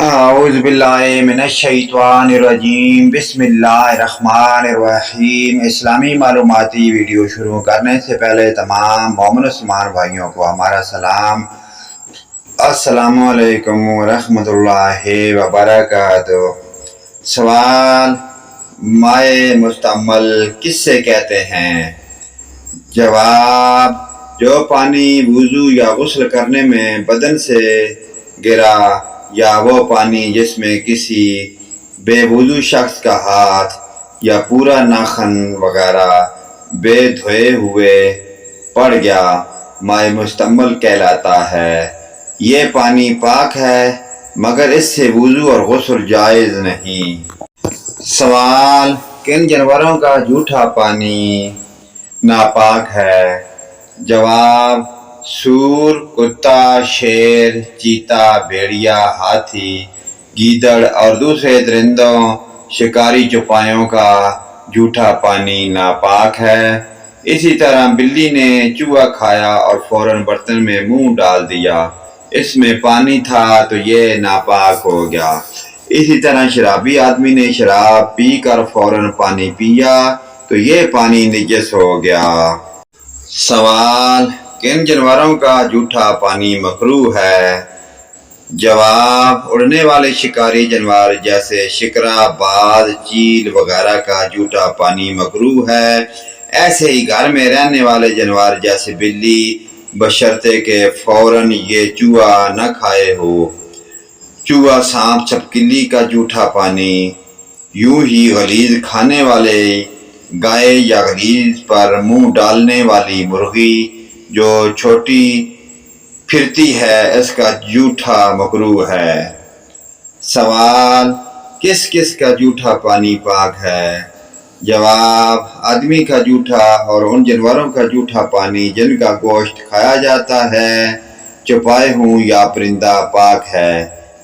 اعوذ باللہ من الشیطان الرجیم، بسم اللہ الرحمن الرحیم۔ اسلامی معلوماتی ویڈیو شروع کرنے سے پہلے تمام مومن مسلمان بھائیوں کو ہمارا سلام، السلام علیکم ورحمۃ اللہ وبرکاتہ۔ سوال: مائع مستعمل کس سے کہتے ہیں؟ جواب: جو پانی وضو یا غسل کرنے میں بدن سے گرا، یا وہ پانی جس میں کسی بے وضو شخص کا ہاتھ یا پورا ناخن وغیرہ بے دھوئے ہوئے پڑ گیا، مائع مستعمل کہلاتا ہے۔ یہ پانی پاک ہے مگر اس سے وضو اور غسل جائز نہیں۔ سوال: کن جانوروں کا جھوٹا پانی ناپاک ہے؟ جواب: سور، کتا، شیر، چیتا، بھیڑیا، ہاتھی، گیدڑ اور دوسرے درندوں شکاری چوپایوں کا جھوٹا پانی ناپاک ہے۔ اسی طرح بلی نے چوہا کھایا اور فوراً برتن میں منہ ڈال دیا، اس میں پانی تھا تو یہ ناپاک ہو گیا۔ اسی طرح شرابی آدمی نے شراب پی کر فوراً پانی پیا تو یہ پانی نجس ہو گیا۔ سوال: کن جانوروں کا جھوٹا پانی مکروہ ہے؟ جواب: اڑنے والے شکاری جانور جیسے شکرا، باز، چیل وغیرہ کا جھوٹا پانی مکروہ ہے۔ ایسے ہی گھر میں رہنے والے جانور جیسے بلی، بشرطے کہ فوراً یہ چوہا نہ کھائے ہو۔ چوہا، سانپ، چھپکلی کا جھوٹا پانی۔ یوں ہی غلیظ کھانے والے گائے یا غلیظ پر منہ ڈالنے والی مرغی جو چھوٹی پھرتی ہے، اس کا جھوٹا مکروہ ہے۔ سوال: کس کس کا جھوٹا پانی پاک ہے؟ جواب: آدمی کا جھوٹا اور ان جانوروں کا جھوٹا پانی جن کا گوشت کھایا جاتا ہے، چوپائے ہوں یا پرندہ، پاک ہے۔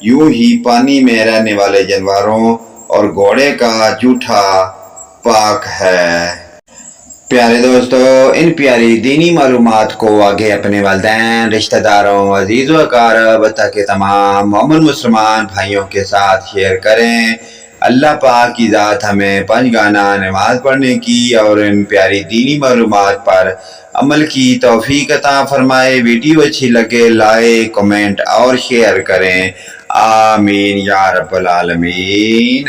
یوں ہی پانی میں رہنے والے جانوروں اور گھوڑے کا جھوٹا پاک ہے۔ پیارے دوستو، ان پیاری دینی معلومات کو آگے اپنے والدین، رشتہ داروں، عزیز و اقارب تک تمام مومن مسلمان بھائیوں کے ساتھ شیئر کریں۔ اللہ پاک کی ذات ہمیں 5 گانا نماز پڑھنے کی اور ان پیاری دینی معلومات پر عمل کی توفیق عطا فرمائے۔ ویڈیو اچھی لگے لائک، کمنٹ اور شیئر کریں۔ آمین یا رب العالمین۔